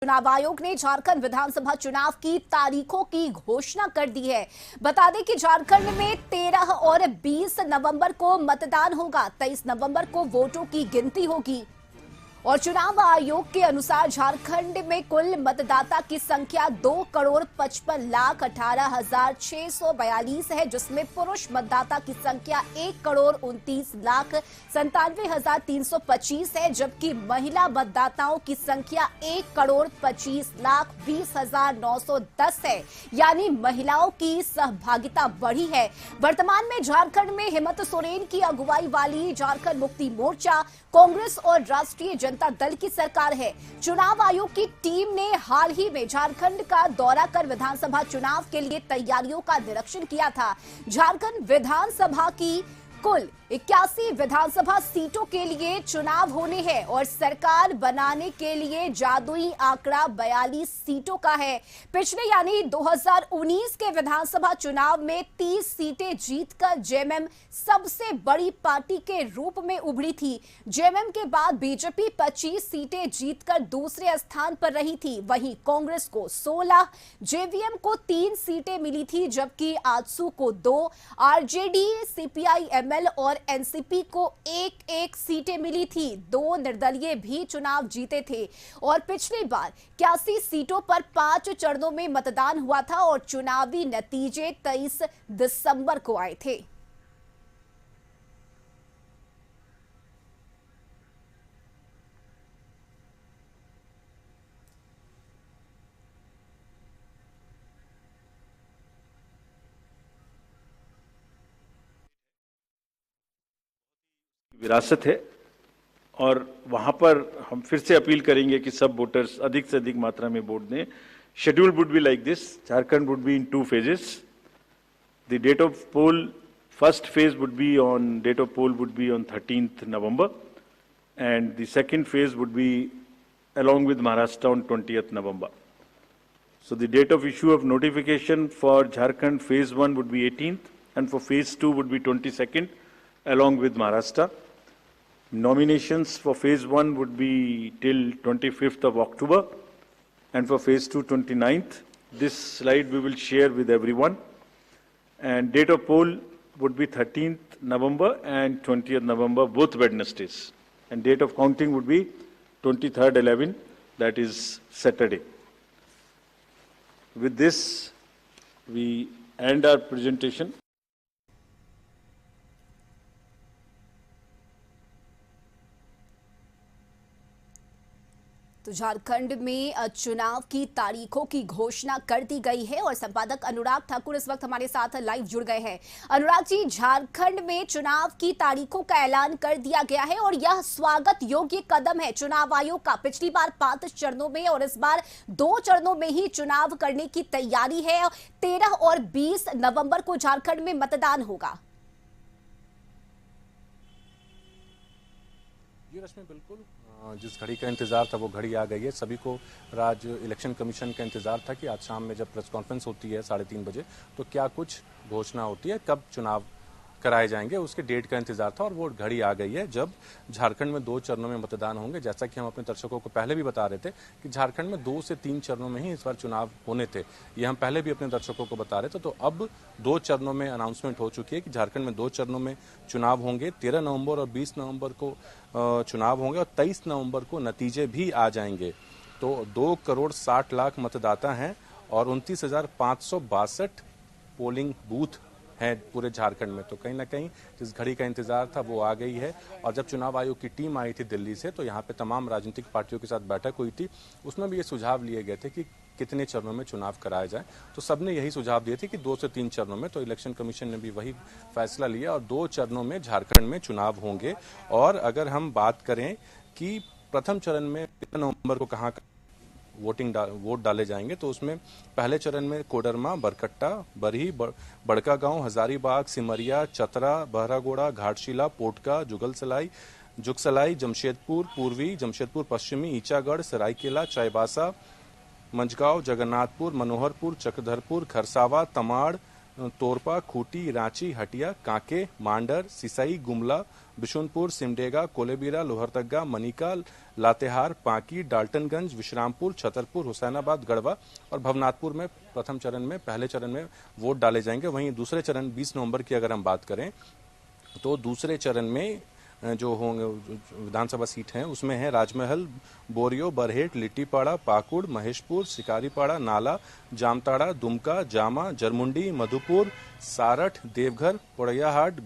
चुनाव आयोग ने झारखंड विधानसभा चुनाव की तारीखों की घोषणा कर दी है। बता दें कि झारखंड में 13 और 20 नवंबर को मतदान होगा। 23 नवंबर को वोटों की गिनती होगी और चुनाव आयोग के अनुसार झारखंड में कुल मतदाता की संख्या 2,55,18,642 है, जिसमें पुरुष मतदाता की संख्या 1,29,97,325 है, जबकि महिला मतदाताओं की संख्या 1,25,20,910 है। यानी महिलाओं की सहभागिता बढ़ी है। वर्तमान में झारखंड में हेमंत सोरेन की अगुवाई वाली झारखंड मुक्ति मोर्चा, कांग्रेस और राष्ट्रीय जनता दल की सरकार है। चुनाव आयोग की टीम ने हाल ही में झारखंड का दौरा कर विधानसभा चुनाव के लिए तैयारियों का निरीक्षण किया था। झारखंड विधानसभा की कुल 81 विधानसभा सीटों के लिए चुनाव होने हैं और सरकार बनाने के लिए जादुई आंकड़ा 42 सीटों का है। पिछले यानी 2019 के विधानसभा चुनाव में 30 सीटें जीतकर जेएमएम सबसे बड़ी पार्टी के रूप में उभरी थी। जेएमएम के बाद बीजेपी 25 सीटें जीतकर दूसरे स्थान पर रही थी। वहीं कांग्रेस को 16, जेवीएम को 3 सीटें मिली थी, जबकि आजसू को 2, आरजेडी, सीपीआई-एमएल और एनसीपी को 1-1 सीटें मिली थी। 2 निर्दलीय भी चुनाव जीते थे और पिछली बार 81 सीटों पर 5 चरणों में मतदान हुआ था और चुनावी नतीजे 23 दिसंबर को आए थे। विरासत है और वहां पर हम फिर से अपील करेंगे कि सब वोटर्स अधिक से अधिक मात्रा में वोट दें। Schedule would be like this: Jharkhand would be in 2 phases. The date of poll, first phase would be on 13th November, and the second phase would be along with Maharashtra on 20th November. So the date of issue of notification for Jharkhand phase 1 would be 18th, and for phase 2 would be 22nd, along with Maharashtra. Nominations for phase 1 would be till 25th of October, and for phase 2, 29th. This slide we will share with everyone. And date of poll would be 13th November and 20th November, both Wednesdays. And date of counting would be 23rd 11, that is Saturday. With this, we end our presentation. तो झारखंड में चुनाव की तारीखों की घोषणा कर दी गई है और संपादक अनुराग ठाकुर इस वक्त हमारे साथ लाइव जुड़ गए हैं। अनुराग जी, झारखंड में चुनाव की तारीखों का ऐलान कर दिया गया है और यह स्वागत योग्य कदम है चुनाव आयोग का। पिछली बार 5 चरणों में और इस बार 2 चरणों में ही चुनाव करने की तैयारी है। 13 और 20 नवंबर को झारखंड में मतदान होगा। जी रश्मि, बिल्कुल जिस घड़ी का इंतजार था वो घड़ी आ गई है। सभी को राज्य इलेक्शन कमीशन का इंतजार था कि आज शाम में जब प्रेस कॉन्फ्रेंस होती है 3:30 बजे तो क्या कुछ घोषणा होती है, कब चुनाव कराए जाएंगे, उसके डेट का इंतजार था और वो घड़ी आ गई है जब झारखंड में 2 चरणों में मतदान होंगे। जैसा कि हम अपने दर्शकों को पहले भी बता रहे थे कि झारखंड में 2 से 3 चरणों में ही इस बार चुनाव होने थे। ये हम पहले भी अपने दर्शकों को बता रहे थे। तो अब 2 चरणों में अनाउंसमेंट हो चुकी है कि झारखंड में 2 चरणों में चुनाव होंगे। 13 नवंबर और 20 नवंबर को चुनाव होंगे और 23 नवंबर को नतीजे भी आ जाएंगे। तो 2,60,00,000 मतदाता हैं और 29,562 पोलिंग बूथ हैं पूरे झारखंड में। तो कहीं ना कहीं जिस घड़ी का इंतजार था वो आ गई है। और जब चुनाव आयोग की टीम आई थी दिल्ली से तो यहाँ पे तमाम राजनीतिक पार्टियों के साथ बैठक हुई थी। उसमें भी ये सुझाव लिए गए थे कि कितने चरणों में चुनाव कराया जाए। तो सबने यही सुझाव दिए थे कि 2 से 3 चरणों में। तो इलेक्शन कमीशन ने भी वही फैसला लिया और 2 चरणों में झारखंड में चुनाव होंगे। और अगर हम बात करें कि प्रथम चरण में 13 नवंबर को कहाँ वोट डाले जाएंगे तो उसमें पहले चरण में कोडरमा, बरकट्टा, बरही, बड़कागांव, हजारीबाग, सिमरिया, चतरा, बहरागोड़ा, घाटशिला, पोटका, जुगसलाई, जमशेदपुर पूर्वी, जमशेदपुर पश्चिमी, ईचागढ़, सरायकेला, चाईबासा, मंझगांव, जगन्नाथपुर, मनोहरपुर, चक्रधरपुर, खरसावा, तमाड़, तोरपा, खूंटी, रांची, हटिया, कांके, मांडर, सिसई, गुमला, बिशुनपुर, सिमडेगा, कोलेबिरा, लोहरदगा, मनिका, लातेहार, पांकी, डाल्टनगंज, विश्रामपुर, छतरपुर, हुसैनाबाद, गढ़वा और भवनाथपुर में प्रथम चरण में, पहले चरण में वोट डाले जाएंगे। वहीं दूसरे चरण 20 नवंबर की अगर हम बात करें तो दूसरे चरण में जो होंगे विधानसभा सीट हैं उसमें है राजमहल, बोरियो, बरहेट, लिट्टीपाड़ा, पाकुड़, महेशपुर, शिकारीपाड़ा, नाला, जामताड़ा, दुमका, जामा, जरमुंडी, मधुपुर, सारठ, देवघर, पोड़ैयाहाट,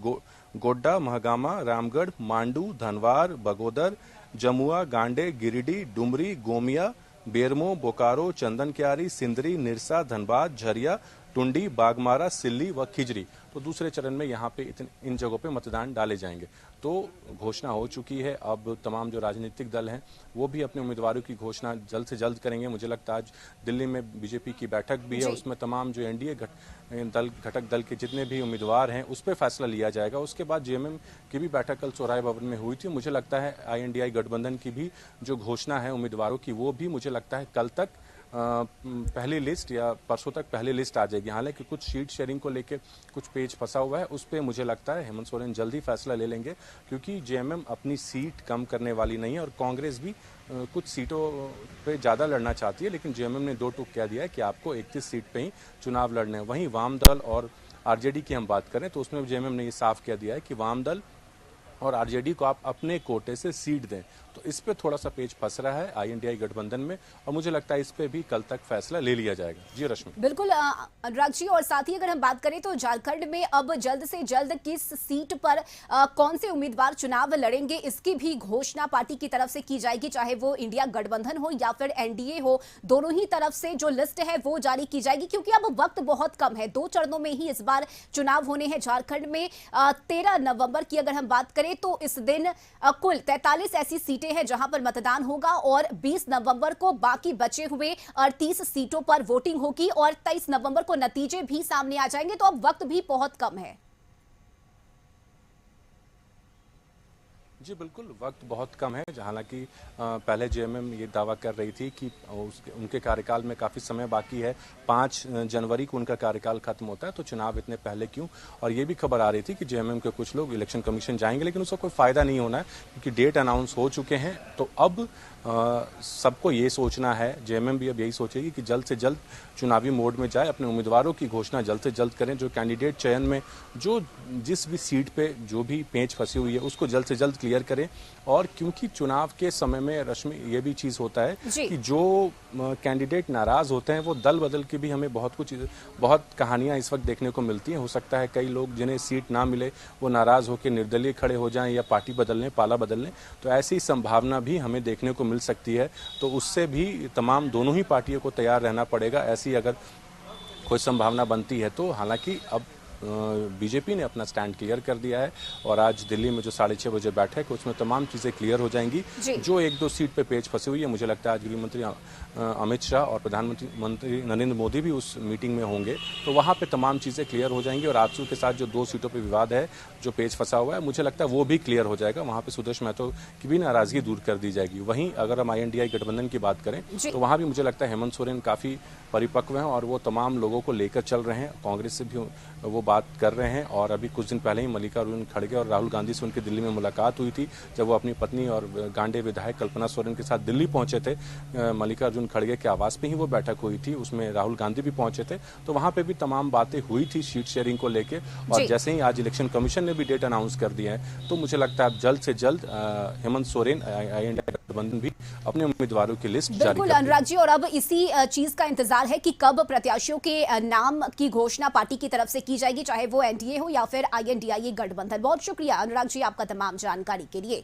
गोड्डा, महगामा, रामगढ़, मांडू, धनवार, बगोदर, जमुआ, गांडे, गिरिडीह, डुमरी, गोमिया, बेरमो, बोकारो, चंदनक्यारी, सिंदरी, निरसा, धनबाद, झरिया, टुंडी, बागमारा, सिल्ली व खिजरी। तो दूसरे चरण में यहाँ पे इन जगहों पे मतदान डाले जाएंगे। तो घोषणा हो चुकी है। अब तमाम जो राजनीतिक दल हैं वो भी अपने उम्मीदवारों की घोषणा जल्द से जल्द करेंगे। मुझे लगता है आज दिल्ली में बीजेपी की बैठक भी है, उसमें तमाम जो एनडीए घटक दल के जितने भी उम्मीदवार हैं उस पर फैसला लिया जाएगा। उसके बाद जेएमएम की भी बैठक कल सोहराय भवन में हुई थी। मुझे लगता है INDI गठबंधन की भी जो घोषणा है उम्मीदवारों की वो भी मुझे लगता है कल तक पहली लिस्ट या परसों तक पहली लिस्ट आ जाएगी। हालांकि कुछ सीट शेयरिंग को लेकर कुछ पेज फंसा हुआ है, उस पर मुझे लगता है हेमंत सोरेन जल्द ही फैसला ले लेंगे, क्योंकि जेएमएम अपनी सीट कम करने वाली नहीं है और कांग्रेस भी कुछ सीटों पे ज़्यादा लड़ना चाहती है। लेकिन जेएमएम ने दो टूक कह दिया है कि आपको 31 सीट पे ही चुनाव लड़ने हैं। वहीं वाम दल और आरजेडी की हम बात करें तो उसमें जेएमएम ने ये साफ कह दिया है कि वाम दल और आरजेडी को आप अपने कोटे से सीट दें। तो इस पे थोड़ा सा पेच फंस रहा है INDI गठबंधन में और मुझे लगता है इस पे भी कल तक फैसला ले लिया जाएगा। जी रश्मि। बिल्कुल अनुराग जी, और साथ ही अगर हम बात करें तो झारखंड में अब जल्द से जल्द किस सीट पर कौन से उम्मीदवार चुनाव लड़ेंगे इसकी भी घोषणा पार्टी की तरफ से की जाएगी, चाहे वो इंडिया गठबंधन हो या फिर एनडीए हो। दोनों ही तरफ से जो लिस्ट है वो जारी की जाएगी, क्योंकि अब वक्त बहुत कम है। 2 चरणों में ही इस बार चुनाव होने हैं झारखंड में। 13 नवंबर की अगर हम बात करें तो इस दिन कुल 43 ऐसी सीटें हैं जहां पर मतदान होगा और 20 नवंबर को बाकी बचे हुए 38 सीटों पर वोटिंग होगी और 23 नवंबर को नतीजे भी सामने आ जाएंगे। तो अब वक्त भी बहुत कम है। जी बिल्कुल, वक्त बहुत कम है। हालांकि पहले जेएमएम ये दावा कर रही थी कि उनके कार्यकाल में काफ़ी समय बाकी है, 5 जनवरी को उनका कार्यकाल खत्म होता है, तो चुनाव इतने पहले क्यों। और ये भी खबर आ रही थी कि जेएमएम के कुछ लोग इलेक्शन कमीशन जाएंगे, लेकिन उसका कोई फायदा नहीं होना है क्योंकि डेट अनाउंस हो चुके हैं। तो अब सबको ये सोचना है, जेएमएम भी अब यही सोचेगी कि जल्द से जल्द चुनावी मोड में जाए, अपने उम्मीदवारों की घोषणा जल्द से जल्द करें। जो कैंडिडेट चयन में जो जिस भी सीट पे जो भी पेंच फंसी हुई है उसको जल्द से जल्द क्लियर करें। और क्योंकि चुनाव के समय में रश्मि ये भी चीज़ होता है कि जो कैंडिडेट नाराज होते हैं वो दल बदल के भी हमें बहुत कहानियां इस वक्त देखने को मिलती हैं। हो सकता है कई लोग जिन्हें सीट ना मिले वो नाराज होकर निर्दलीय खड़े हो जाएं या पार्टी बदल लें, पाला बदल लें। तो ऐसी संभावना भी हमें देखने को मिल सकती है। तो उससे भी तमाम दोनों ही पार्टियों को तैयार रहना पड़ेगा, ऐसी अगर कोई संभावना बनती है तो। हालांकि अब बीजेपी ने अपना स्टैंड क्लियर कर दिया है और आज दिल्ली में जो 6:30 बजे बैठक है उसमें तमाम चीज़ें क्लियर हो जाएंगी। जो 1-2 सीट पे पेच फंसी हुई है, मुझे लगता है आज गृह मंत्री अमित शाह और प्रधानमंत्री नरेंद्र मोदी भी उस मीटिंग में होंगे, तो वहाँ पे तमाम चीज़ें क्लियर हो जाएंगी। और आजसू के साथ जो 2 सीटों पर विवाद है, जो पेच फंसा हुआ है, मुझे लगता है वो भी क्लियर हो जाएगा। वहाँ पे सुदेश महतो की भी नाराजगी दूर कर दी जाएगी। वहीं अगर हम INDI गठबंधन की बात करें तो वहाँ भी मुझे लगता है हेमंत सोरेन काफ़ी परिपक्व हैं और वो तमाम लोगों को लेकर चल रहे हैं। कांग्रेस से भी वो बात कर रहे हैं और अभी कुछ दिन पहले ही मल्लिकार्जुन खड़गे और राहुल गांधी से उनकी दिल्ली में मुलाकात हुई थी, जब वो अपनी पत्नी और गांडे विधायक कल्पना सोरेन के साथ दिल्ली पहुंचे थे। मल्लिकार्जुन खड़गे के आवास पे ही वो बैठक हुई थी, उसमें राहुल गांधी भी पहुंचे थे। तो वहां पे भी तमाम बातें हुई थी सीट शेयरिंग को लेकर। और जैसे ही आज इलेक्शन कमीशन ने भी डेट अनाउंस कर दिया है, तो मुझे लगता है जल्द से जल्द हेमंत सोरेन INDI गठबंधन भी अपने उम्मीदवारों की लिस्ट जारी बिल्कुल अनुराग जी, और अब इसी चीज का इंतजार है कि कब प्रत्याशियों के नाम की घोषणा पार्टी की तरफ से की जाएगी, चाहे वो एनडीए हो या फिर INDI गठबंधन। बहुत शुक्रिया अनुराग जी आपका तमाम जानकारी के लिए।